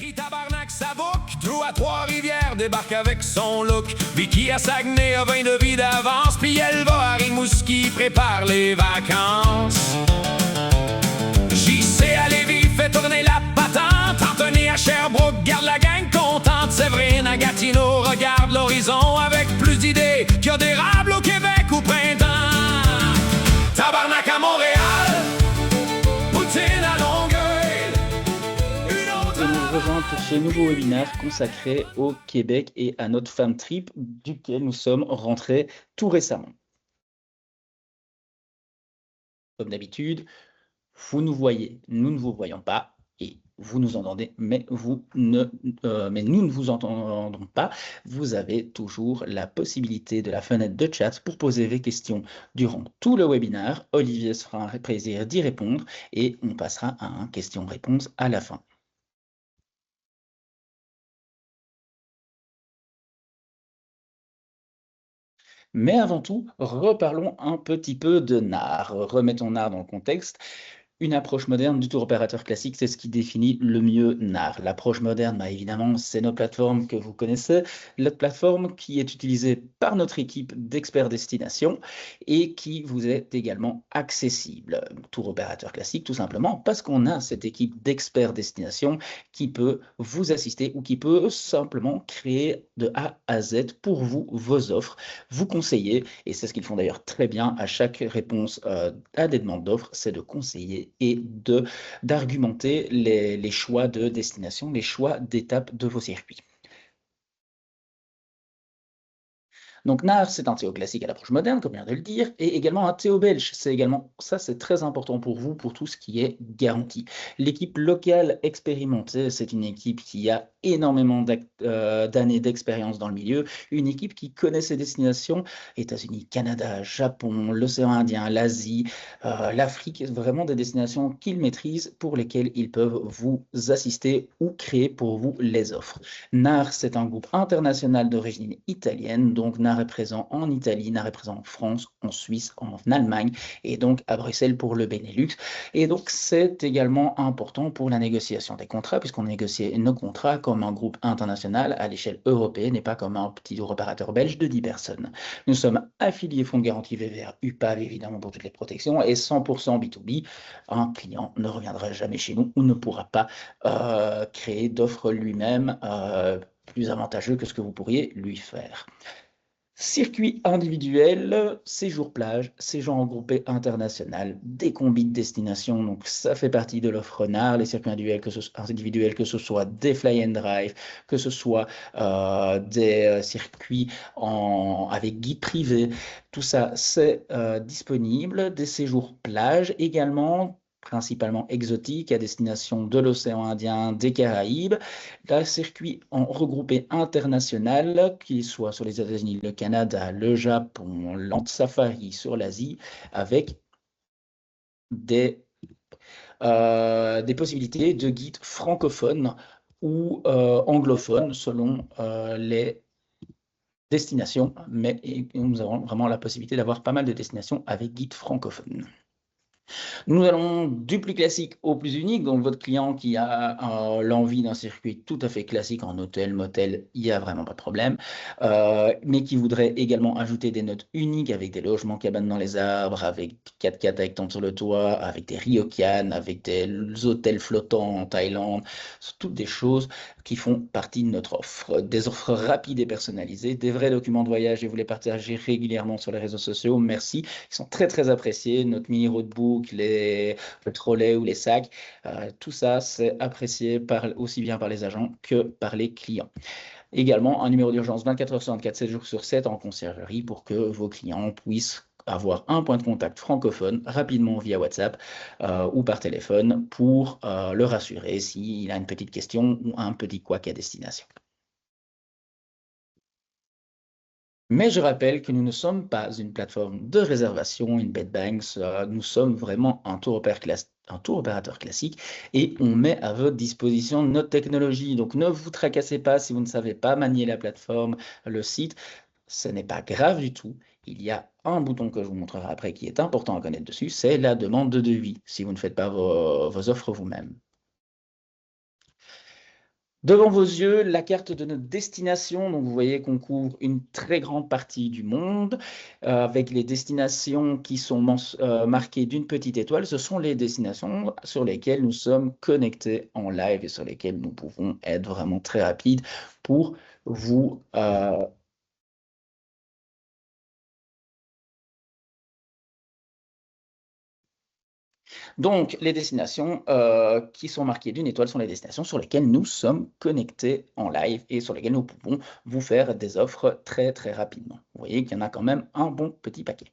crie tabarnak, ça boucle. Trou à Trois-Rivières débarque avec son look. Vicky à Saguenay a 20 de vie d'avance. Puis elle va à Rimouski, prépare les vacances. JC à Lévis fait tourner la patente. Anthony à Sherbrooke garde la gang contente. Séverine à Gatineau regarde l'horizon avec plus d'idées qu'il y a d'érable au Québec au printemps. Tabarnak à Montréal, Poutine à Longueuil. De nous rejoindre pour ce nouveau webinaire consacré au Québec et à notre femme trip duquel nous sommes rentrés tout récemment. Comme d'habitude, vous nous voyez, nous ne vous voyons pas, et vous nous entendez, mais nous ne vous entendons pas. Vous avez toujours la possibilité de la fenêtre de chat pour poser vos questions durant tout le webinaire. Olivier se fera un plaisir d'y répondre et on passera à un question-réponse à la fin. Mais avant tout, reparlons un petit peu de NAR. Remettons NAR dans le contexte. Une approche moderne du tour opérateur classique, c'est ce qui définit le mieux NAR. L'approche moderne, évidemment, c'est nos plateformes que vous connaissez, la plateforme qui est utilisée par notre équipe d'experts destination et qui vous est également accessible. Tour opérateur classique, tout simplement parce qu'on a cette équipe d'experts destination qui peut vous assister ou qui peut simplement créer de A à Z pour vous vos offres, vous conseiller, et c'est ce qu'ils font d'ailleurs très bien à chaque réponse à des demandes d'offres, c'est de conseiller et d'argumenter les choix de destination, les choix d'étapes de vos circuits. Donc NAR, c'est un TO classique à l'approche moderne, comme je viens de le dire, et également un TO belge. C'est également, ça c'est très important pour vous, pour tout ce qui est garantie. L'équipe locale expérimentée, c'est une équipe qui a énormément d'années d'expérience dans le milieu, une équipe qui connaît ses destinations, États-Unis, Canada, Japon, l'océan Indien, l'Asie, l'Afrique, vraiment des destinations qu'ils maîtrisent, pour lesquelles ils peuvent vous assister ou créer pour vous les offres. NAR, c'est un groupe international d'origine italienne, donc NAR est présent en Italie, NAR est présent en France, en Suisse, en Allemagne et donc à Bruxelles pour le Benelux. Et donc c'est également important pour la négociation des contrats, puisqu'on négocie nos contrats comme un groupe international à l'échelle européenne et pas comme un petit tour opérateur belge de 10 personnes. Nous sommes affiliés Fonds de garantie VVR UPAV évidemment pour toutes les protections et 100% B2B. Un client ne reviendra jamais chez nous ou ne pourra pas créer d'offres lui-même plus avantageux que ce que vous pourriez lui faire. Circuit individuel, séjour plage, séjour regroupé international, des combis de destination, donc ça fait partie de l'offre NAR, les circuits individuels, que ce soit des fly and drive, que ce soit des circuits avec guide privé, tout ça c'est disponible, des séjours plage également, principalement exotiques à destination de l'océan Indien, des Caraïbes, d'un circuit en regroupé international, qu'il soit sur les États-Unis, le Canada, le Japon, Land Safari sur l'Asie, avec des possibilités de guides francophones ou anglophones selon les destinations, mais nous avons vraiment la possibilité d'avoir pas mal de destinations avec guides francophones. Nous allons du plus classique au plus unique, donc votre client qui a l'envie d'un circuit tout à fait classique en hôtel, motel, il n'y a vraiment pas de problème, mais qui voudrait également ajouter des notes uniques avec des logements cabanes dans les arbres, avec 4x4 avec tente sur le toit, avec des ryokan, avec des hôtels flottants en Thaïlande, toutes des choses qui font partie de notre offre. Des offres rapides et personnalisées, des vrais documents de voyage et vous les partagez régulièrement sur les réseaux sociaux, merci, ils sont très très appréciés, notre mini roadbook, le trolley ou les sacs, tout ça c'est apprécié aussi bien par les agents que par les clients. Également, un numéro d'urgence 24h/24, 7 jours sur 7 en conciergerie pour que vos clients puissent avoir un point de contact francophone rapidement via WhatsApp ou par téléphone pour le rassurer s'il a une petite question ou un petit couac à destination. Mais je rappelle que nous ne sommes pas une plateforme de réservation, une bed banks, nous sommes vraiment un tour opérateur classique et on met à votre disposition notre technologie. Donc ne vous tracassez pas si vous ne savez pas manier la plateforme, le site, ce n'est pas grave du tout. Il y a un bouton que je vous montrerai après qui est important à connaître dessus, c'est la demande de devis, si vous ne faites pas vos offres vous-même. Devant vos yeux, la carte de notre destination. Donc, vous voyez qu'on couvre une très grande partie du monde avec les destinations qui sont marquées d'une petite étoile. Ce sont les destinations sur lesquelles nous sommes connectés en live et sur lesquelles nous pouvons être vraiment très rapides pour vous Donc, les destinations qui sont marquées d'une étoile sont les destinations sur lesquelles nous sommes connectés en live et sur lesquelles nous pouvons vous faire des offres très très rapidement. Vous voyez qu'il y en a quand même un bon petit paquet.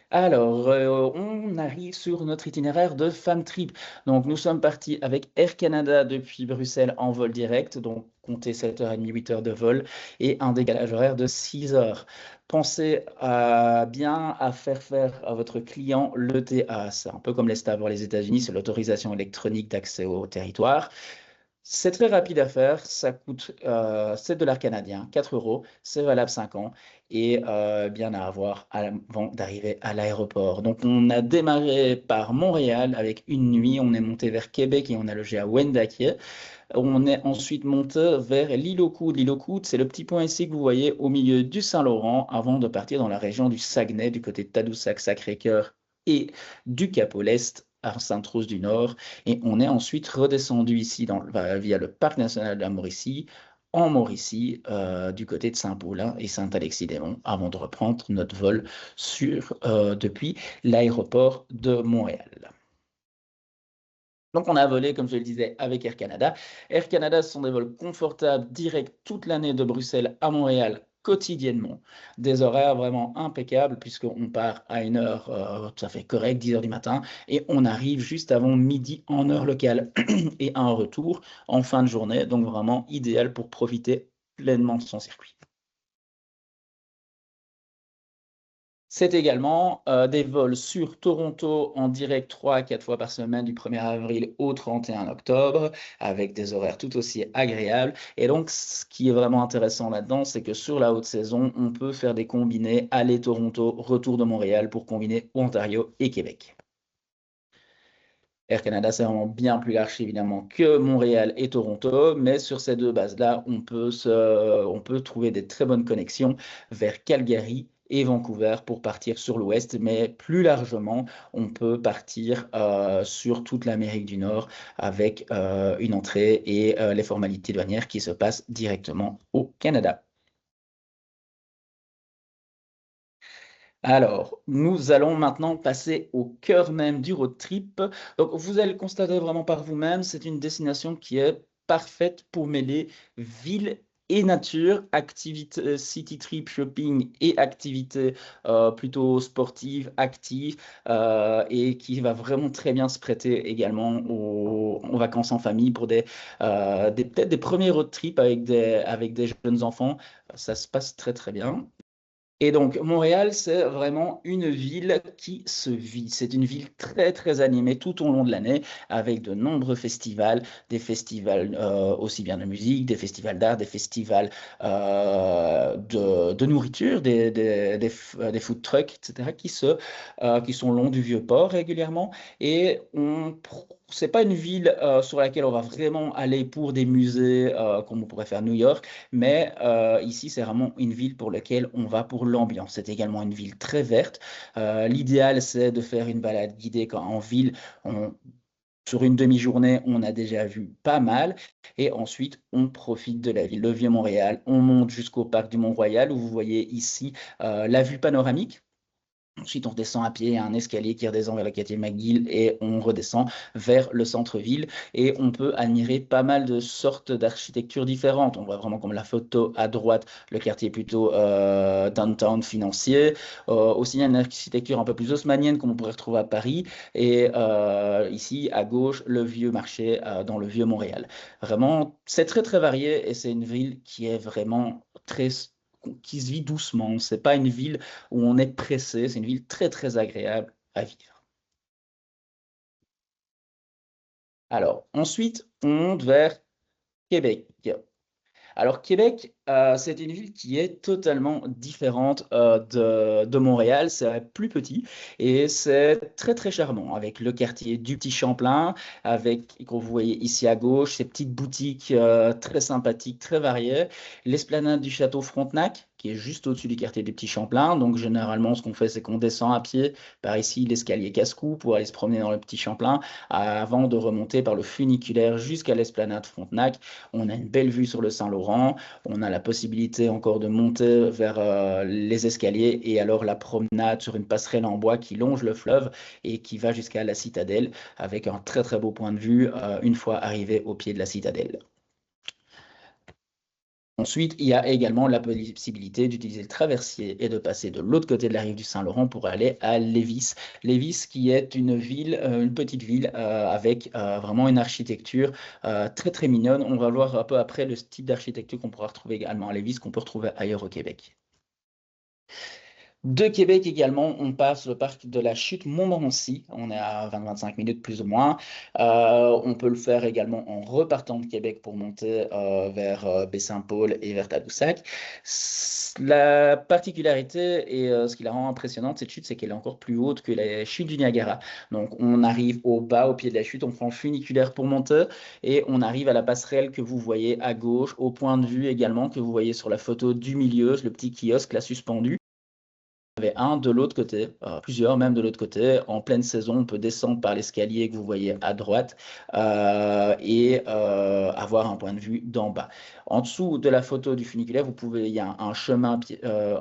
Alors, on arrive sur notre itinéraire de Fun Trip. Donc, nous sommes partis avec Air Canada depuis Bruxelles en vol direct. Donc, comptez 7h30, 8 heures de vol et un décalage horaire de 6 heures. Pensez bien à faire à votre client l'ETA. C'est un peu comme les STA pour les États-Unis, c'est l'autorisation électronique d'accès au territoire. C'est très rapide à faire, ça coûte $7 canadiens, 4 euros, c'est valable 5 ans et bien à avoir avant d'arriver à l'aéroport. Donc on a démarré par Montréal avec une nuit, on est monté vers Québec et on a logé à Wendake. On est ensuite monté vers l'île aux Coudes. L'île aux Coudes, c'est le petit point ici que vous voyez au milieu du Saint-Laurent avant de partir dans la région du Saguenay, du côté de Tadoussac, Sacré-Cœur et du Cap-au-Lest à Sainte-Rose du Nord. Et on est ensuite redescendu ici via le Parc national de la Mauricie, en Mauricie, du côté de Saint-Paulin et Saint-Alexis-des-Monts, avant de reprendre notre vol depuis l'aéroport de Montréal. Donc, on a volé, comme je le disais, avec Air Canada. Air Canada, ce sont des vols confortables, directs toute l'année de Bruxelles à Montréal, quotidiennement. Des horaires vraiment impeccables, puisqu'on part à une heure tout à fait correcte, 10 heures du matin, et on arrive juste avant midi en heure locale, et un retour en fin de journée. Donc, vraiment idéal pour profiter pleinement de son circuit. C'est également des vols sur Toronto en direct 3 à 4 fois par semaine du 1er avril au 31 octobre avec des horaires tout aussi agréables. Et donc, ce qui est vraiment intéressant là-dedans, c'est que sur la haute saison, on peut faire des combinés aller Toronto, retour de Montréal pour combiner Ontario et Québec. Air Canada, c'est vraiment bien plus large évidemment que Montréal et Toronto, mais sur ces deux bases-là, on peut trouver des très bonnes connexions vers Calgary et Vancouver pour partir sur l'ouest, mais plus largement, on peut partir sur toute l'Amérique du Nord avec une entrée et les formalités douanières qui se passent directement au Canada. Alors, nous allons maintenant passer au cœur même du road trip. Donc, vous allez le constater vraiment par vous-même, c'est une destination qui est parfaite pour mêler ville et nature, activité city trip, shopping et activités plutôt sportives, actives, et qui va vraiment très bien se prêter également aux vacances en famille pour peut-être des premiers road trips avec des jeunes enfants. Ça se passe très très bien. Et donc, Montréal, c'est vraiment une ville qui se vit. C'est une ville très, très animée tout au long de l'année, avec de nombreux festivals, des festivals aussi bien de musique, des festivals d'art, des festivals de nourriture, des food trucks, etc., qui sont long du Vieux-Port régulièrement. Et c'est pas une ville sur laquelle on va vraiment aller pour des musées comme on pourrait faire New York, mais ici, c'est vraiment une ville pour laquelle on va pour l'ambiance. C'est également une ville très verte. L'idéal, c'est de faire une balade guidée en ville. Sur une demi-journée, on a déjà vu pas mal. Et ensuite, on profite de la ville, le Vieux-Montréal. On monte jusqu'au parc du Mont-Royal, où vous voyez ici la vue panoramique. Ensuite, on descend à pied, il y a un escalier qui redescend vers le quartier McGill et on redescend vers le centre-ville. Et on peut admirer pas mal de sortes d'architectures différentes. On voit vraiment comme la photo à droite, le quartier plutôt downtown financier. Aussi, il y a une architecture un peu plus haussmannienne comme on pourrait retrouver à Paris. Et ici, à gauche, le vieux marché dans le vieux Montréal. Vraiment, c'est très très varié et c'est une ville qui est vraiment très qui se vit doucement. C'est pas une ville où on est pressé. C'est une ville très, très agréable à vivre. Alors, ensuite, on monte vers Québec. Alors, Québec, c'est une ville qui est totalement différente de Montréal. C'est plus petit et c'est très, très charmant avec le quartier du Petit Champlain, avec, comme vous voyez ici à gauche, ces petites boutiques très sympathiques, très variées. L'esplanade du château Frontenac, qui est juste au-dessus du quartier du Petit Champlain. Donc, généralement, ce qu'on fait, c'est qu'on descend à pied par ici l'escalier Casse-Cou pour aller se promener dans le Petit Champlain avant de remonter par le funiculaire jusqu'à l'esplanade Frontenac. On a une belle vue sur le Saint-Laurent. On a la possibilité encore de monter vers les escaliers et alors la promenade sur une passerelle en bois qui longe le fleuve et qui va jusqu'à la citadelle avec un très très beau point de vue une fois arrivé au pied de la citadelle. Ensuite, il y a également la possibilité d'utiliser le traversier et de passer de l'autre côté de la rive du Saint-Laurent pour aller à Lévis. Lévis qui est une ville, une petite ville avec vraiment une architecture très très mignonne. On va voir un peu après le type d'architecture qu'on pourra retrouver également à Lévis, qu'on peut retrouver ailleurs au Québec. De Québec également, on passe le parc de la Chute Montmorency. On est à 20-25 minutes plus ou moins. On peut le faire également en repartant de Québec pour monter vers Baie-Saint-Paul et vers Tadoussac. La particularité et ce qui la rend impressionnante, cette chute, c'est qu'elle est encore plus haute que la chute du Niagara. Donc on arrive au bas, au pied de la chute, on prend le funiculaire pour monter et on arrive à la passerelle que vous voyez à gauche, au point de vue également que vous voyez sur la photo du milieu, le petit kiosque là suspendu. Il y avait un de l'autre côté, plusieurs même de l'autre côté. En pleine saison, on peut descendre par l'escalier que vous voyez à droite et avoir un point de vue d'en bas. En dessous de la photo du funiculaire, il y a un chemin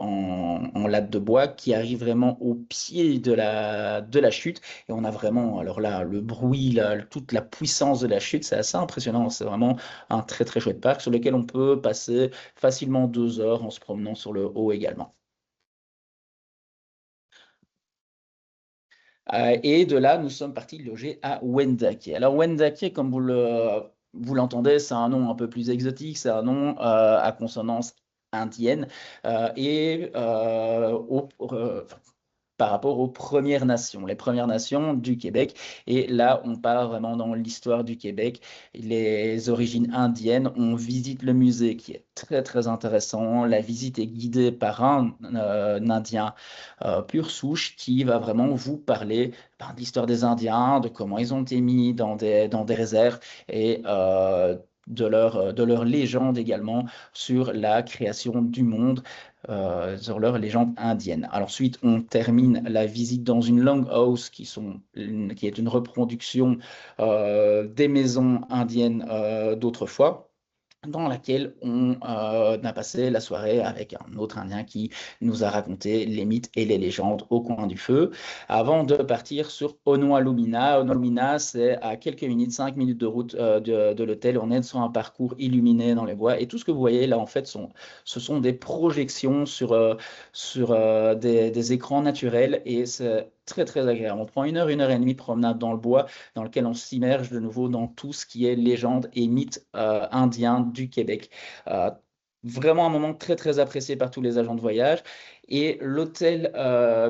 en latte de bois qui arrive vraiment au pied de la chute. Et on a vraiment, alors là, le bruit, toute la puissance de la chute, c'est assez impressionnant. C'est vraiment un très très chouette parc sur lequel on peut passer facilement 2 heures en se promenant sur le haut également. Et de là, nous sommes partis loger à Wendake. Alors, Wendake, comme vous l'entendez, c'est un nom un peu plus exotique, c'est un nom à consonance indienne et par rapport aux Premières Nations, les Premières Nations du Québec. Et là, on part vraiment dans l'histoire du Québec, les origines indiennes. On visite le musée qui est très, très intéressant. La visite est guidée par un Indien pure souche qui va vraiment vous parler de l'histoire des Indiens, de comment ils ont été mis dans des réserves et de leur légende également sur la création du monde, sur leur légende indienne. Alors ensuite, on termine la visite dans une longhouse qui est une reproduction des maisons indiennes d'autrefois, dans laquelle on a passé la soirée avec un autre Indien qui nous a raconté les mythes et les légendes au coin du feu, avant de partir sur Onoalumina. Onoalumina, c'est à quelques minutes, 5 minutes de route de l'hôtel. On est sur un parcours illuminé dans les bois. Et tout ce que vous voyez là, en fait, ce sont des projections sur des écrans naturels. Et c'est très, très agréable. On prend 1 heure et demie de promenade dans le bois, dans lequel on s'immerge de nouveau dans tout ce qui est légende et mythes indiens du Québec. Vraiment un moment très, très apprécié par tous les agents de voyage. Et l'hôtel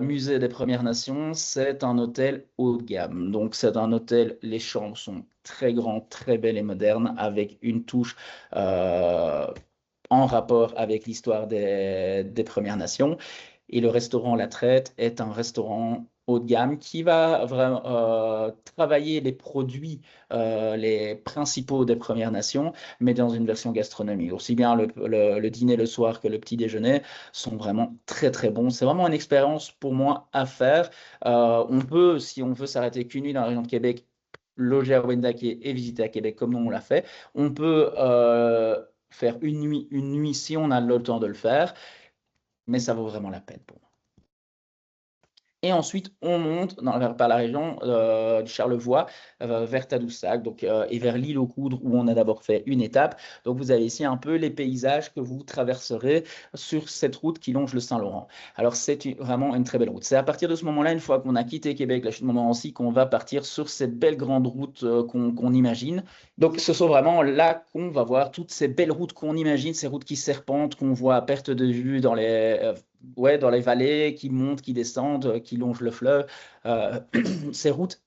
Musée des Premières Nations, c'est un hôtel haut de gamme. Donc, c'est un hôtel, les chambres sont très grandes, très belles et modernes, avec une touche en rapport avec l'histoire des Premières Nations. Et le restaurant La Traite est un restaurant haut de gamme qui va vraiment travailler les produits les principaux des Premières Nations, mais dans une version gastronomique. Aussi bien le dîner le soir que le petit déjeuner sont vraiment très très bons. C'est vraiment une expérience pour moi à faire. On peut, si on veut s'arrêter qu'une nuit dans la région de Québec, loger à Wendake et visiter à Québec comme nous on l'a fait. On peut faire une nuit si on a le temps de le faire, mais ça vaut vraiment la peine pour moi. Et ensuite, on monte par la région du Charlevoix vers Tadoussac et vers l'île aux Coudres où on a d'abord fait une étape. Donc, vous avez ici un peu les paysages que vous traverserez sur cette route qui longe le Saint-Laurent. Alors, c'est vraiment une très belle route. C'est à partir de ce moment-là, une fois qu'on a quitté Québec, la chute de Montmorency, qu'on va partir sur cette belle grande route qu'on imagine. Donc, ce sont vraiment là qu'on va voir toutes ces belles routes qu'on imagine, ces routes qui serpentent, qu'on voit à perte de vue dans les vallées, qui montent, qui descendent, qui longent le fleuve. Ces routes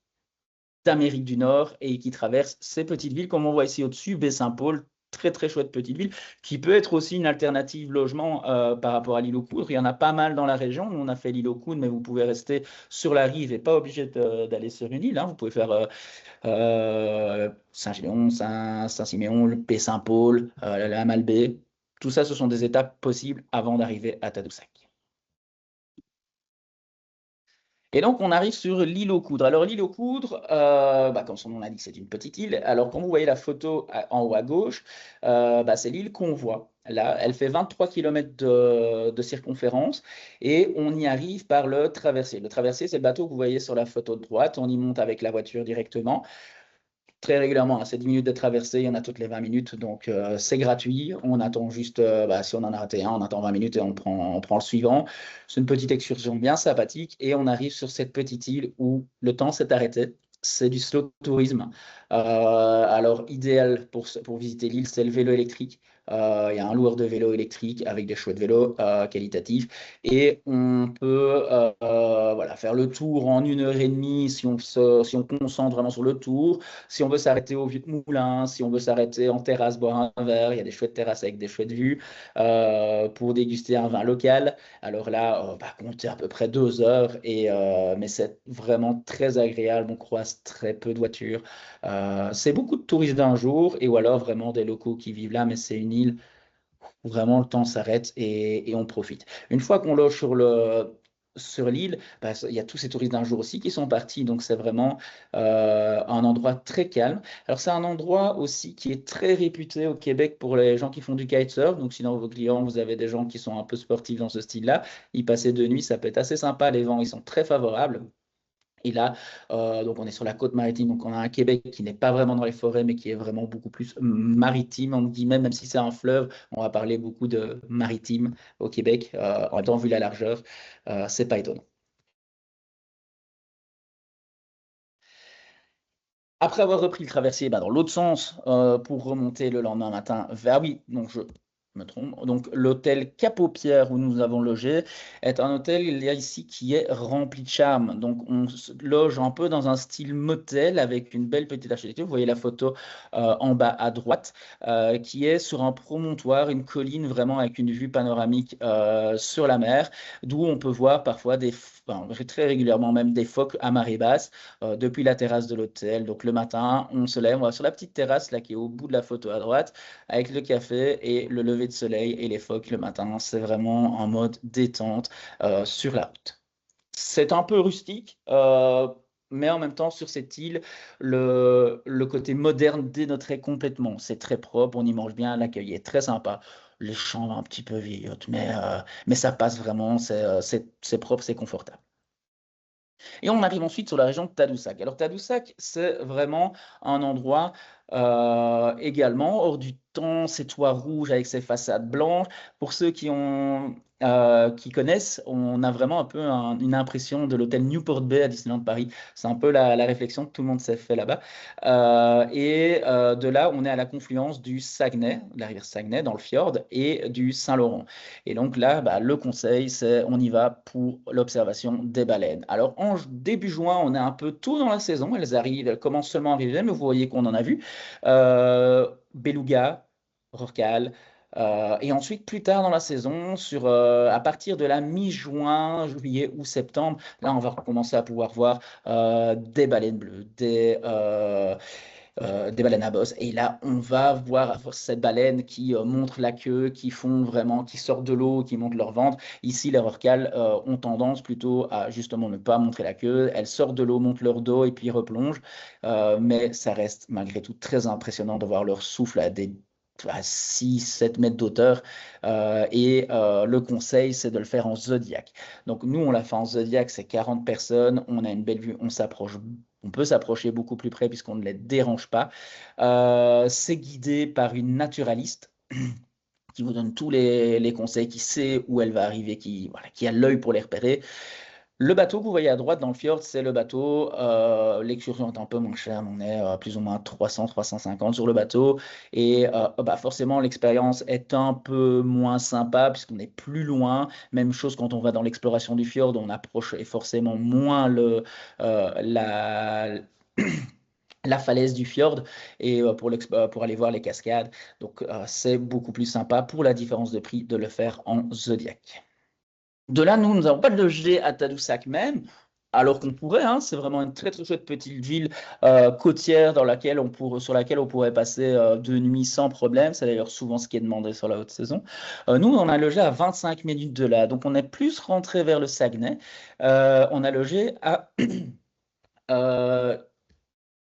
d'Amérique du Nord et qui traversent ces petites villes, comme on voit ici au-dessus, Baie-Saint-Paul, très très chouette petite ville qui peut être aussi une alternative logement par rapport à l'île aux Coudres. Il y en a pas mal dans la région. Nous, on a fait l'île aux Coudres, mais vous pouvez rester sur la rive et pas obligé d'aller sur une île, hein. Vous pouvez faire Saint-Gédéon, Saint-Siméon, le P Saint-Paul, la Malbaie. Tout ça, ce sont des étapes possibles avant d'arriver à Tadoussac. Et donc, on arrive sur l'île aux Coudres. Alors, l'île aux Coudres, comme son nom l'indique, c'est une petite île. Alors, quand vous voyez la photo en haut à gauche, c'est l'île qu'on voit. Là, elle fait 23 km de circonférence et on y arrive par le traversier. Le traversier, c'est le bateau que vous voyez sur la photo de droite. On y monte avec la voiture directement. Très régulièrement, hein, c'est 10 minutes de traversée, il y en a toutes les 20 minutes, donc c'est gratuit. On attend juste, si on en a raté un, on attend 20 minutes et on prend le suivant. C'est une petite excursion bien sympathique et on arrive sur cette petite île où le temps s'est arrêté. C'est du slow tourisme. Alors, idéal pour visiter l'île, c'est le vélo électrique. Il y a un loueur de vélo électrique avec des chouettes vélos qualitatifs et on peut voilà, faire le tour en 1 heure et demie si on concentre vraiment sur le tour. Si on veut s'arrêter au Vieux de Moulin, si on veut s'arrêter en terrasse, boire un verre, il y a des chouettes terrasses avec des chouettes vues pour déguster un vin local. Alors là, comptez à peu près 2 heures, mais c'est vraiment très agréable. On croise très peu de voitures. C'est beaucoup de touristes d'un jour ou alors vraiment des locaux qui vivent là, mais c'est une île où vraiment le temps s'arrête et on profite. Une fois qu'on loge sur l'île, il y a tous ces touristes d'un jour aussi qui sont partis, donc c'est vraiment un endroit très calme. Alors c'est un endroit aussi qui est très réputé au Québec pour les gens qui font du kitesurf, donc si dans vos clients vous avez des gens qui sont un peu sportifs dans ce style-là, y passer 2 nuits, ça peut être assez sympa, les vents ils sont très favorables. Et là, donc on est sur la côte maritime, donc on a un Québec qui n'est pas vraiment dans les forêts, mais qui est vraiment beaucoup plus maritime, on dit même si c'est un fleuve, on va parler beaucoup de maritime au Québec. En même temps, vu la largeur, c'est pas étonnant. Après avoir repris le traversier dans l'autre sens pour remonter le lendemain matin vers, oui, donc je me trompe. Donc l'hôtel Cap-aux-Pierres où nous avons logé est un hôtel il y a ici qui est rempli de charme. Donc on se loge un peu dans un style motel avec une belle petite architecture. Vous voyez la photo en bas à droite qui est sur un promontoire, une colline vraiment avec une vue panoramique sur la mer, d'où on peut voir parfois très régulièrement même des phoques à marée basse depuis la terrasse de l'hôtel. Donc le matin, on se lève, on va sur la petite terrasse là qui est au bout de la photo à droite, avec le café et le lever de soleil et les phoques le matin. C'est vraiment en mode détente sur la route. C'est un peu rustique. Mais en même temps, sur cette île, le côté moderne dénoterait complètement. C'est très propre, on y mange bien, l'accueil est très sympa. Les chambres un petit peu vieillottes, mais ça passe vraiment, c'est propre, c'est confortable. Et on arrive ensuite sur la région de Tadoussac. Alors Tadoussac, c'est vraiment un endroit également hors du temps, ses toits rouges avec ses façades blanches. Pour ceux qui connaissent, on a vraiment un peu une impression de l'hôtel Newport Bay à Disneyland Paris. C'est un peu la réflexion que tout le monde s'est fait là-bas. De là, on est à la confluence du Saguenay, de la rivière Saguenay dans le fjord, et du Saint-Laurent. Et donc là, le conseil, c'est on y va pour l'observation des baleines. Alors en début juin, on est un peu tôt dans la saison. Elles commencent seulement à arriver, mais vous voyez qu'on en a vu. Beluga, rorqual. Et ensuite, plus tard dans la saison, à partir de la mi-juin, juillet ou septembre, là, on va commencer à pouvoir voir des baleines bleues, des baleines à bosse. Et là, on va voir cette baleine qui montre la queue, qui sortent de l'eau, qui montent leur ventre. Ici, les rorquals ont tendance plutôt à justement ne pas montrer la queue. Elles sortent de l'eau, montent leur dos et puis replongent. Mais ça reste malgré tout très impressionnant de voir leur souffle à 6-7 mètres d'auteur. Le conseil, c'est de le faire en zodiaque. Donc nous, on l'a fait en zodiaque, c'est 40 personnes, on a une belle vue, on peut s'approcher beaucoup plus près puisqu'on ne les dérange pas. C'est guidé par une naturaliste qui vous donne tous les conseils, qui sait où elle va arriver, qui a l'œil pour les repérer. Le bateau que vous voyez à droite dans le fjord, c'est le bateau. L'excursion est un peu moins chère, on est plus ou moins 300-350 sur le bateau. Et forcément, l'expérience est un peu moins sympa puisqu'on est plus loin. Même chose quand on va dans l'exploration du fjord, on approche et forcément moins la la falaise du fjord et pour aller voir les cascades. Donc, c'est beaucoup plus sympa pour la différence de prix de le faire en Zodiac. De là, nous n'avons pas de loger à Tadoussac même, alors qu'on pourrait. Hein, c'est vraiment une très très chouette petite ville côtière sur laquelle on pourrait passer 2 nuits sans problème. C'est d'ailleurs souvent ce qui est demandé sur la haute saison. Nous, on a logé à 25 minutes de là, donc on est plus rentré vers le Saguenay. On a logé à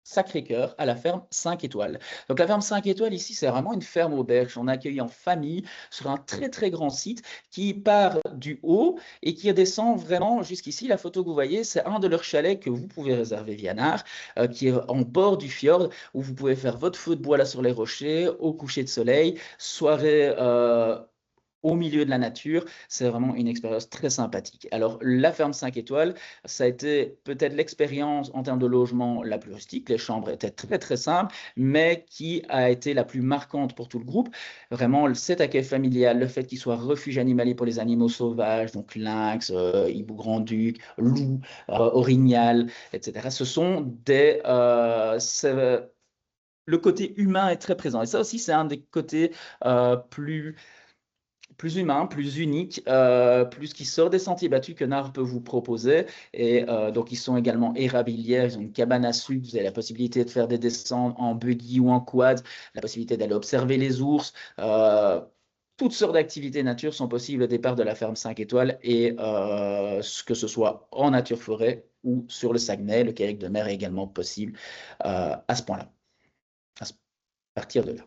Sacré-Cœur, à la ferme 5 étoiles. Donc la ferme 5 étoiles ici, c'est vraiment une ferme auberge. On accueille en famille sur un très très grand site qui part du haut et qui descend vraiment jusqu'ici. La photo que vous voyez, c'est un de leurs chalets que vous pouvez réserver via NAR, qui est en bord du fjord, où vous pouvez faire votre feu de bois là sur les rochers, au coucher de soleil, soirée au milieu de la nature. C'est vraiment une expérience très sympathique. Alors, la ferme 5 étoiles, ça a été peut-être l'expérience en termes de logement la plus rustique. Les chambres étaient très, très simples, mais qui a été la plus marquante pour tout le groupe. Vraiment, cet accueil familial, le fait qu'il soit refuge animalier pour les animaux sauvages, donc lynx, hibou grand-duc, loup, orignal, etc. Ce sont le côté humain est très présent. Et ça aussi, c'est un des côtés plus humain, plus unique, plus qui sort des sentiers battus que NAR peut vous proposer. Et donc, ils sont également érabilières, ils ont une cabane à sucre, vous avez la possibilité de faire des descentes en buggy ou en quad, la possibilité d'aller observer les ours. Toutes sortes d'activités nature sont possibles au départ de la ferme 5 étoiles, et que ce soit en nature-forêt ou sur le Saguenay, le kayak de mer est également possible à ce point-là, à partir de là.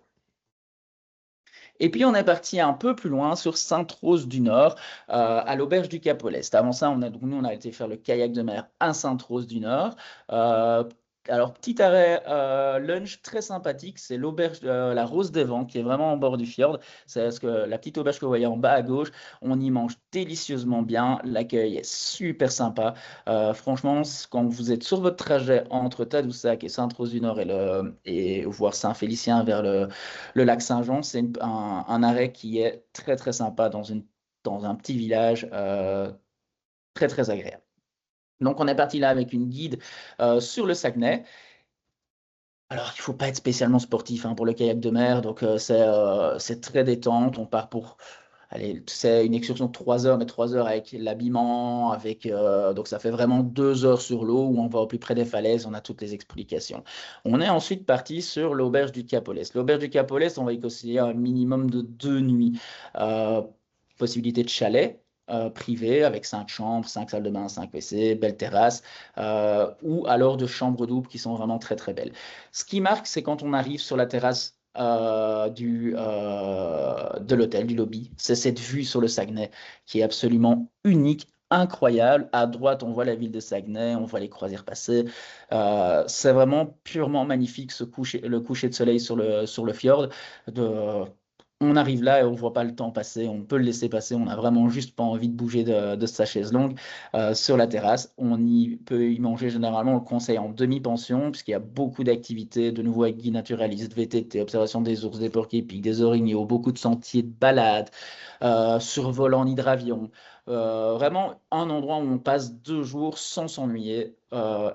Et puis, on est parti un peu plus loin sur Sainte-Rose-du-Nord, à l'auberge du Cap Olest. Avant ça, nous, on a été faire le kayak de mer à Sainte-Rose-du-Nord. Alors, petit arrêt lunch très sympathique, c'est l'auberge de la Rose des Vents, qui est vraiment en bord du fjord. C'est la petite auberge que vous voyez en bas à gauche. On y mange délicieusement bien. L'accueil est super sympa. Franchement, quand vous êtes sur votre trajet entre Tadoussac et Sainte-Rose-du-Nord et voire Saint-Félicien vers le lac Saint-Jean, c'est un arrêt qui est très très sympa dans un petit village très très agréable. Donc on est parti là avec une guide sur le Saguenay. Alors il ne faut pas être spécialement sportif pour le kayak de mer, donc c'est très détente. On part pour... Allez, c'est une excursion de 3 heures, mais 3 heures avec l'habillement, donc ça fait vraiment 2 heures sur l'eau où on va au plus près des falaises, on a toutes les explications. On est ensuite parti sur l'auberge du Cap Olest. L'auberge du Cap Olest, on va y conseiller un minimum de 2 nuits. Possibilité de chalet privé avec 5 chambres, 5 salles de bain, 5 WC, belle terrasse, ou alors de chambres doubles qui sont vraiment très très belles. Ce qui marque, c'est quand on arrive sur la terrasse de l'hôtel, du lobby. C'est cette vue sur le Saguenay qui est absolument unique, incroyable. À droite, on voit la ville de Saguenay, on voit les croisières passer. C'est vraiment purement magnifique le coucher de soleil sur le fjord. On arrive là et on ne voit pas le temps passer, on peut le laisser passer, on n'a vraiment juste pas envie de bouger de sa chaise longue sur la terrasse. On peut y manger généralement, on le conseille en demi-pension, puisqu'il y a beaucoup d'activités, de nouveau avec guide naturaliste, VTT, observation des ours, des porcs-épics, des orignaux, beaucoup de sentiers de balade, survol en hydravion. Vraiment un endroit où on passe 2 jours sans s'ennuyer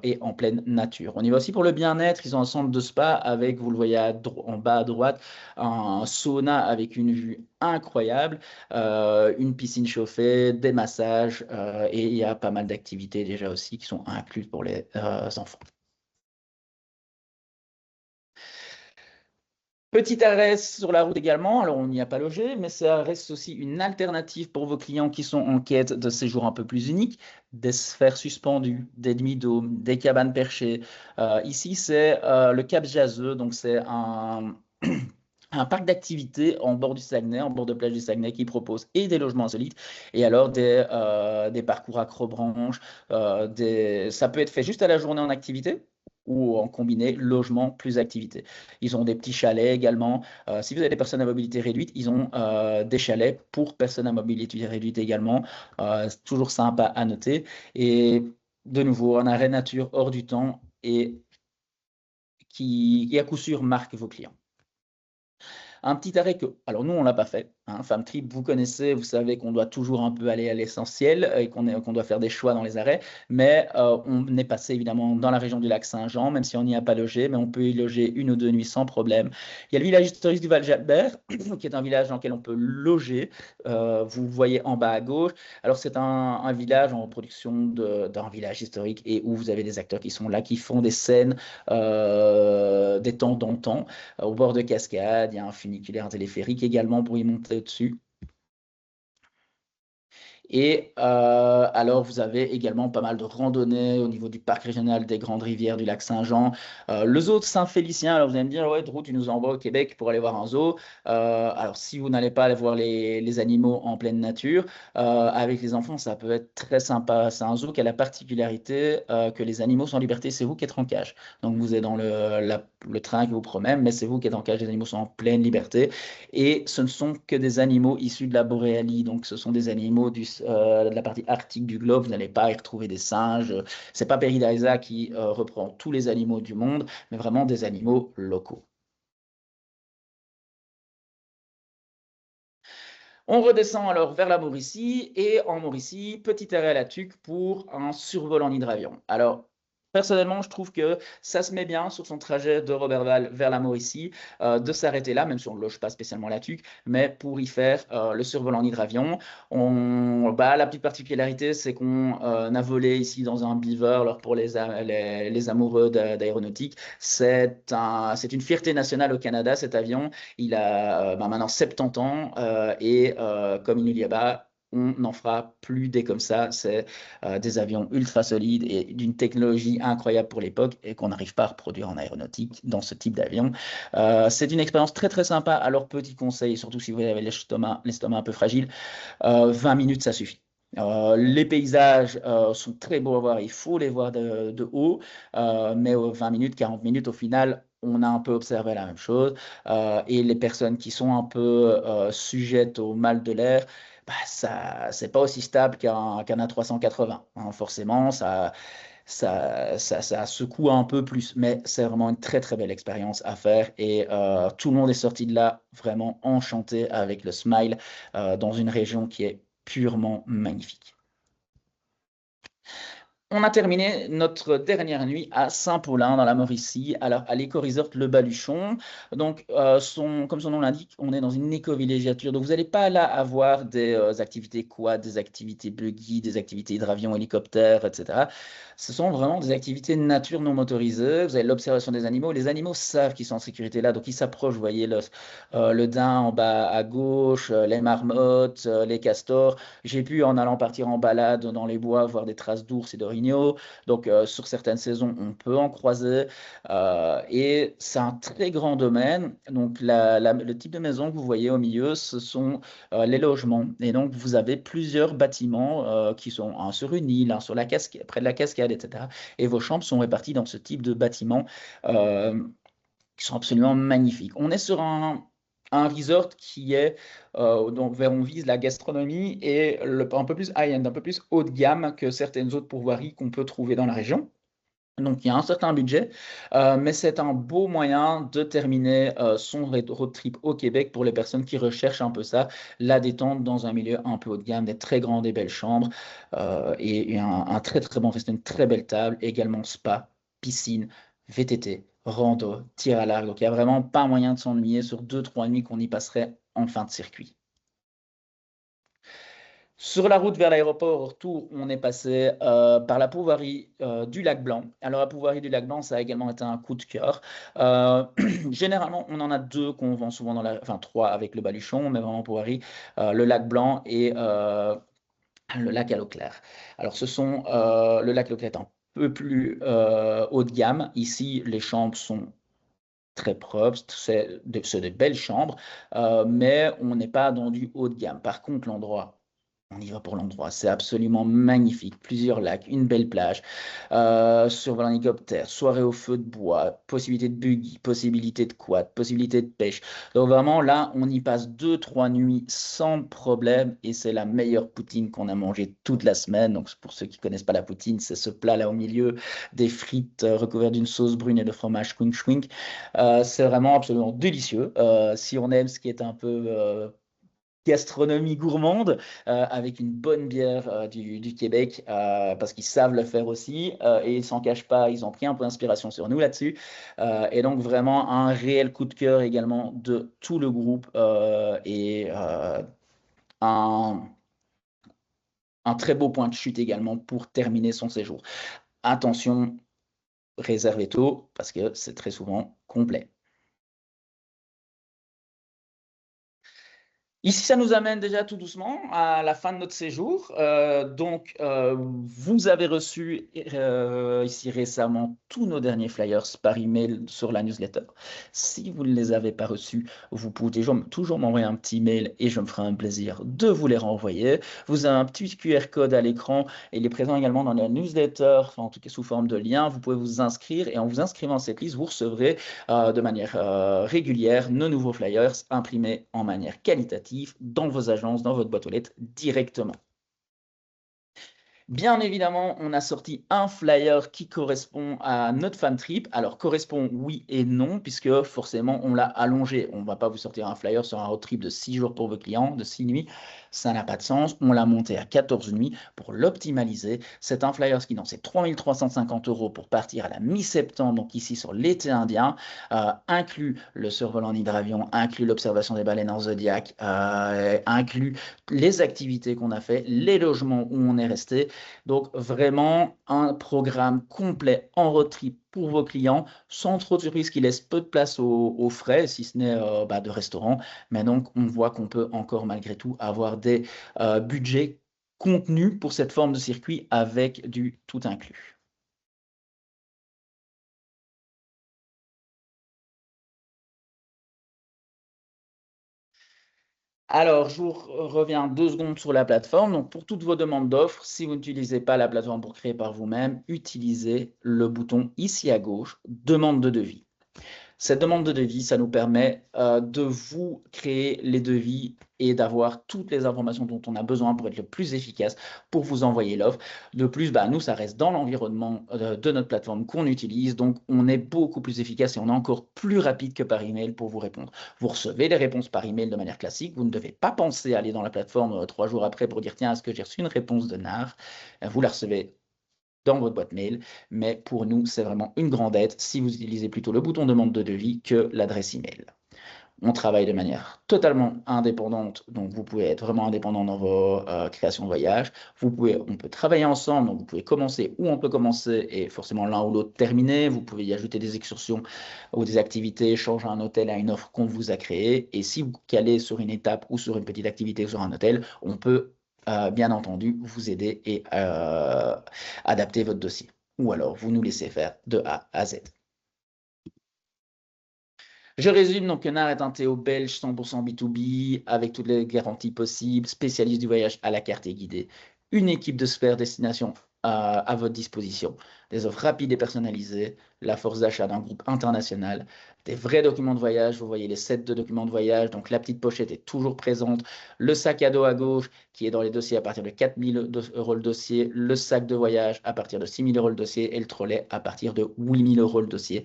et en pleine nature. On y va aussi pour le bien-être, ils ont un centre de spa avec, vous le voyez en bas à droite, un sauna avec une vue incroyable, une piscine chauffée, des massages, et il y a pas mal d'activités déjà aussi qui sont incluses pour les enfants. Petit arrêt sur la route également, alors on n'y a pas logé, mais ça reste aussi une alternative pour vos clients qui sont en quête de séjours un peu plus uniques, des sphères suspendues, des demi-dômes, des cabanes perchées. Ici, c'est le Cap Jaseux, donc c'est un parc d'activités en bord du Saguenay, en bord de plage du Saguenay, qui propose et des logements insolites et alors des parcours accrobranches. Ça peut être fait juste à la journée en activité ou en combiné logement plus activité. Ils ont des petits chalets également. Si vous avez des personnes à mobilité réduite, ils ont des chalets pour personnes à mobilité réduite également. C'est toujours sympa à noter. Et de nouveau, un arrêt nature hors du temps et qui à coup sûr marque vos clients. Un petit arrêt alors nous, on ne l'a pas fait. Hein, Femme Trip, vous connaissez, vous savez qu'on doit toujours un peu aller à l'essentiel et qu'on doit faire des choix dans les arrêts. Mais on est passé évidemment dans la région du lac Saint-Jean, même si on n'y a pas logé, mais on peut y loger 1 ou 2 nuits sans problème. Il y a le village historique du Val-Jalbert, qui est un village dans lequel on peut loger. Vous le voyez en bas à gauche. Alors c'est un village en reproduction d'un village historique et où vous avez des acteurs qui sont là, qui font des scènes des temps d'antan. Au bord de cascade, il y a un funiculaire, un téléphérique également pour y monter au-dessus. Et alors, vous avez également pas mal de randonnées au niveau du parc régional des Grandes Rivières du lac Saint-Jean. Le zoo de Saint-Félicien, alors vous allez me dire, ouais, Drew, tu nous envoies au Québec pour aller voir un zoo. Alors, si vous n'allez pas aller voir les animaux en pleine nature, avec les enfants, ça peut être très sympa. C'est un zoo qui a la particularité que les animaux sont en liberté, c'est vous qui êtes en cage. Donc, vous êtes dans le train qui vous promène, mais c'est vous qui êtes en cage, les animaux sont en pleine liberté. Et ce ne sont que des animaux issus de la Boréalie, donc ce sont des animaux de la partie arctique du globe. Vous n'allez pas y retrouver des singes. C'est pas Paradisa qui reprend tous les animaux du monde, mais vraiment des animaux locaux. On redescend alors vers la Mauricie et en Mauricie, petit arrêt à la tuque pour un survol en hydravion. Alors, personnellement, je trouve que ça se met bien sur son trajet de Roberval vers la Mauricie de s'arrêter là, même si on ne loge pas spécialement la tuque, mais pour y faire le survol en hydravion. La petite particularité, c'est qu'on a volé ici dans un beaver. Alors pour les amoureux d'aéronautique, c'est une fierté nationale au Canada, cet avion. Il a maintenant 70 ans et comme il y a bas, on n'en fera plus des comme ça. C'est des avions ultra solides et d'une technologie incroyable pour l'époque et qu'on n'arrive pas à reproduire en aéronautique dans ce type d'avion. C'est une expérience très très sympa. Alors petit conseil, surtout si vous avez l'estomac un peu fragile, 20 minutes ça suffit. Les paysages sont très beaux à voir, il faut les voir de haut, mais 20 minutes, 40 minutes, au final, on a un peu observé la même chose. Et les personnes qui sont un peu sujettes au mal de l'air, bah, ça, c'est pas aussi stable qu'un A380. Hein. Forcément, ça secoue un peu plus, mais c'est vraiment une très très belle expérience à faire et tout le monde est sorti de là vraiment enchanté avec le smile dans une région qui est purement magnifique. On a terminé notre dernière nuit à Saint-Paulin, dans la Mauricie, alors à l'éco-resort Le Baluchon. Donc, comme son nom l'indique, on est dans une éco-villégiature. Donc, vous n'allez pas là avoir des activités quad, des activités buggy, des activités hydravion, hélicoptère, etc. Ce sont vraiment des activités de nature non motorisées. Vous avez l'observation des animaux. Les animaux savent qu'ils sont en sécurité là, donc ils s'approchent. Vous voyez le daim en bas à gauche, les marmottes, les castors. J'ai pu, en allant partir en balade dans les bois, voir des traces d'ours et d'orignaux. Donc, sur certaines saisons, on peut en croiser. Et c'est un très grand domaine. Donc, le type de maison que vous voyez au milieu, ce sont les logements. Et donc, vous avez plusieurs bâtiments qui sont un sur une île, un sur la cascade, près de la cascade, etc. Et vos chambres sont réparties dans ce type de bâtiments qui sont absolument magnifiques. On est sur un resort qui est, donc vers on vise la gastronomie et un peu plus high-end, un peu plus haut de gamme que certaines autres pourvoiries qu'on peut trouver dans la région. Donc, il y a un certain budget, mais c'est un beau moyen de terminer son road trip au Québec pour les personnes qui recherchent un peu ça, la détente dans un milieu un peu haut de gamme, des très grandes et belles chambres et un très très bon resto, une très belle table, également spa, piscine, VTT, rando, tir à l'arc. Donc, il n'y a vraiment pas moyen de s'ennuyer sur 2-3 nuits qu'on y passerait en fin de circuit. Sur la route vers l'aéroport, au retour, on est passé par la pourvoirie du Lac Blanc. Alors, la pourvoirie du Lac Blanc, ça a également été un coup de cœur. Généralement, on en a deux qu'on vend souvent enfin trois avec le Baluchon, mais vraiment pourvoirie, le Lac Blanc et le lac à l'eau claire. Alors, le lac à l'eau claire est un peu plus haut de gamme. Ici, les chambres sont très propres, c'est des belles chambres, mais on n'est pas dans du haut de gamme. Par contre, l'endroit, on y va pour l'endroit. C'est absolument magnifique. Plusieurs lacs, une belle plage, survol en hélicoptère, soirée au feu de bois, possibilité de buggy, possibilité de quad, possibilité de pêche. Donc vraiment, là, on y passe 2-3 nuits sans problème et c'est la meilleure poutine qu'on a mangée toute la semaine. Donc pour ceux qui ne connaissent pas la poutine, c'est ce plat-là au milieu, des frites recouvertes d'une sauce brune et de fromage schwink schwink. C'est vraiment absolument délicieux. Si on aime ce qui est un peu gastronomie gourmande avec une bonne bière du Québec parce qu'ils savent le faire aussi et ils s'en cachent pas, ils ont pris un peu d'inspiration sur nous là-dessus et donc vraiment un réel coup de cœur également de tout le groupe et un très beau point de chute également pour terminer son séjour. Attention, réservez tôt parce que c'est très souvent complet. Ici, ça nous amène déjà tout doucement à la fin de notre séjour. Vous avez reçu ici récemment tous nos derniers flyers par email sur la newsletter. Si vous ne les avez pas reçus, vous pouvez toujours m'envoyer un petit mail et je me ferai un plaisir de vous les renvoyer. Vous avez un petit QR code à l'écran et il est présent également dans la newsletter, en tout cas sous forme de lien. Vous pouvez vous inscrire et en vous inscrivant à cette liste, vous recevrez de manière régulière nos nouveaux flyers imprimés en manière qualitative dans vos agences, dans votre boîte aux lettres directement. Bien évidemment, on a sorti un flyer qui correspond à notre fan trip. Alors, correspond oui et non, puisque forcément, on l'a allongé. On ne va pas vous sortir un flyer sur un road trip de 6 jours pour vos clients, de 6 nuits. Ça n'a pas de sens. On l'a monté à 14 nuits pour l'optimaliser. C'est un flyer qui, c'est 3 350 € pour partir à la mi-septembre, donc ici sur l'été indien, inclut le survol en hydravion, inclut l'observation des baleines en zodiaque, inclut les activités qu'on a fait, les logements où on est resté. Donc, vraiment un programme complet en road trip pour vos clients, sans trop de surprises, qui laisse peu de place aux frais, si ce n'est de restaurant. Mais donc, on voit qu'on peut encore malgré tout avoir des budgets contenus pour cette forme de circuit avec du tout inclus. Alors, je vous reviens 2 secondes sur la plateforme. Donc, pour toutes vos demandes d'offres, si vous n'utilisez pas la plateforme pour créer par vous-même, utilisez le bouton ici à gauche, demande de devis. Cette demande de devis, ça nous permet de vous créer les devis et d'avoir toutes les informations dont on a besoin pour être le plus efficace pour vous envoyer l'offre. De plus, nous, ça reste dans l'environnement de notre plateforme qu'on utilise, donc on est beaucoup plus efficace et on est encore plus rapide que par email pour vous répondre. Vous recevez les réponses par email de manière classique, vous ne devez pas penser à aller dans la plateforme 3 jours après pour dire « Tiens, est-ce que j'ai reçu une réponse de NAR ?» Vous la recevez dans votre boîte mail, mais pour nous, c'est vraiment une grande aide si vous utilisez plutôt le bouton demande de devis que l'adresse email. On travaille de manière totalement indépendante, donc vous pouvez être vraiment indépendant dans vos créations de voyage. On peut travailler ensemble, donc vous pouvez commencer ou on peut commencer et forcément l'un ou l'autre terminer. Vous pouvez y ajouter des excursions ou des activités, changer un hôtel à une offre qu'on vous a créée. Et si vous calez sur une étape ou sur une petite activité ou sur un hôtel, on peut bien entendu vous aider et adapter votre dossier. Ou alors, vous nous laissez faire de A à Z. Je résume, donc NAR est un TO belge 100% B2B, avec toutes les garanties possibles, spécialiste du voyage à la carte et guidé, une équipe de super destination à votre disposition, des offres rapides et personnalisées, la force d'achat d'un groupe international, des vrais documents de voyage. Vous voyez les sets de documents de voyage, donc la petite pochette est toujours présente, le sac à dos à gauche qui est dans les dossiers à partir de 4 000 € le dossier, le sac de voyage à partir de 6 000 € le dossier et le trolley à partir de 8 000 € le dossier.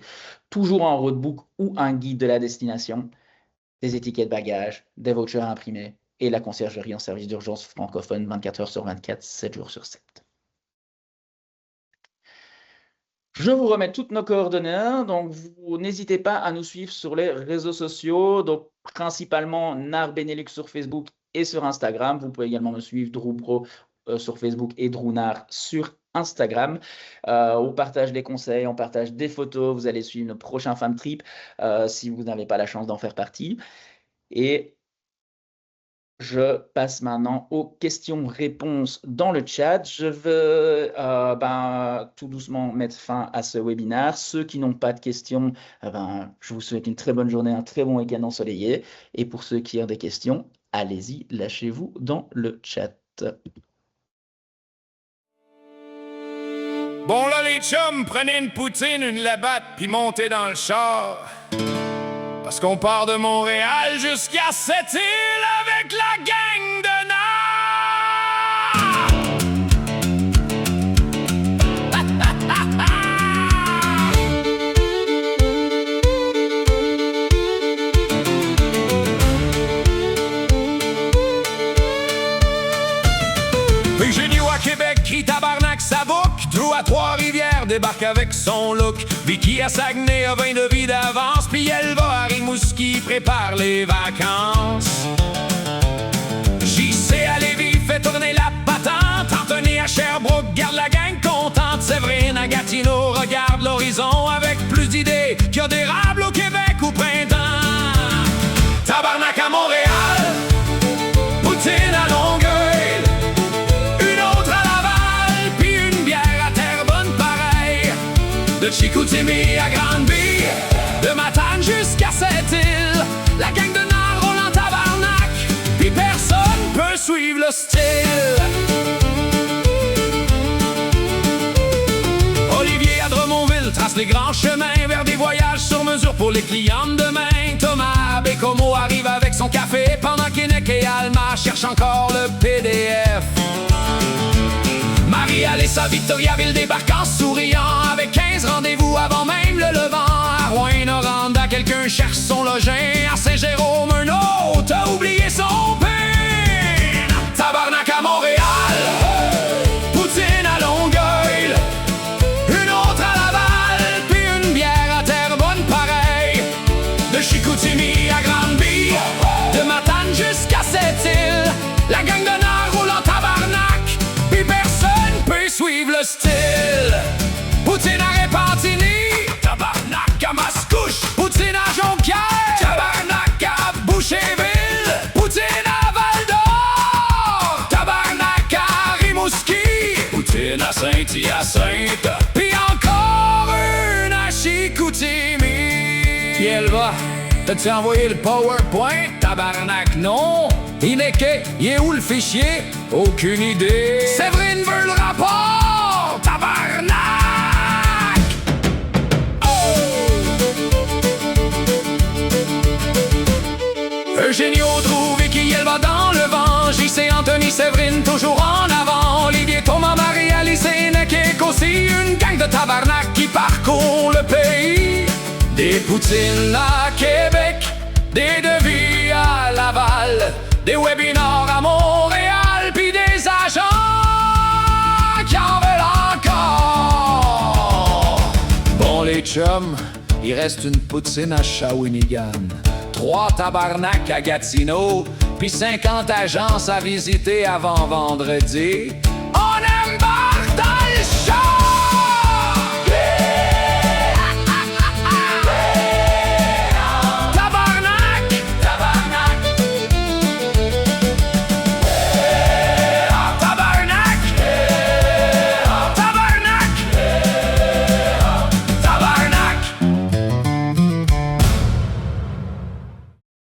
Toujours un roadbook ou un guide de la destination, des étiquettes bagages, des vouchers imprimés et la conciergerie en service d'urgence francophone 24 heures sur 24, 7 jours sur 7. Je vous remets toutes nos coordonnées, donc vous n'hésitez pas à nous suivre sur les réseaux sociaux, donc principalement NAR Benelux sur Facebook et sur Instagram. Vous pouvez également me suivre DrewPro sur Facebook et DrewNAR sur Instagram. On partage des conseils, on partage des photos. Vous allez suivre nos prochains fan trip si vous n'avez pas la chance d'en faire partie. Et je passe maintenant aux questions-réponses dans le chat. Je veux tout doucement mettre fin à ce webinaire. Ceux qui n'ont pas de questions, je vous souhaite une très bonne journée, un très bon week-end ensoleillé. Et pour ceux qui ont des questions, allez-y, lâchez-vous dans le chat. Bon là les chums, prenez une poutine, une labatte, puis montez dans le char. Parce qu'on part de Montréal jusqu'à cette île avec la gang de NAR. Trois-Rivières débarque avec son look. Vicky à Saguenay a 20 de vie d'avance. Puis elle va à Rimouski, prépare les vacances. JC à Lévis fait tourner la patente. Anthony à Sherbrooke garde la gang contente. Séverine à Gatineau regarde l'horizon avec plus d'idées qu'il y a d'érable au Québec au printemps. Tabarnak à Montréal, poutine à Longueuil, une autre à Laval, puis une bière à Terrebonne pareil. De Chicoutimi à Granby, de Matane jusqu'à Sept-Îles, la gang de Nord roule en tabarnak, puis personne peut suivre le style. Olivier à Drummondville trace les grands chemins vers des voyages sur mesure pour les clients de demain. Thomas à Bécomo arrive avec son café pendant qu'Inec et Alma cherchent encore le PDF. Marie-Alice à Victoriaville débarque en souriant avec 15 rendez-vous avant même le levant. À Rouyn-Noranda, quelqu'un cherche son login. À Saint-Jérôme, un autre a oublié son pain. Tabarnak à Montréal, poutine à Longueuil, une autre à Laval, puis une bière à Terrebonne pareil. De Chicoutimi à Granby, de Matane jusqu'à Sept-Îles, la gang de Nord roule en tabarnak, puis personne peut suivre le style. Poutine à Repentigny, tabarnak à Mascouche, poutine à Jonquière, tabarnak à Boucherville, poutine à Val-d'Or, tabarnak à Rimouski, poutine à Saint-Hyacinthe, puis encore une à Chicoutimi. Puis elle va, t'as-tu envoyé le PowerPoint, tabarnak? Non. Ineke, il est où le fichier? Aucune idée. Séverine veut le rapport, tabarnak! Eugenio trouve qui elle va dans le vent. JC Anthony Séverine toujours en avant. Olivier Thomas Marie-Alice et Ineke aussi. Une gang de tabarnak qui parcourt le pays. Des poutines à Québec, des devis à Laval, des webinars à Montréal, puis des agents qui en veulent encore. Bon les chums, il reste une poutine à Shawinigan, 3 tabarnak à Gatineau, puis 50 agences à visiter avant vendredi.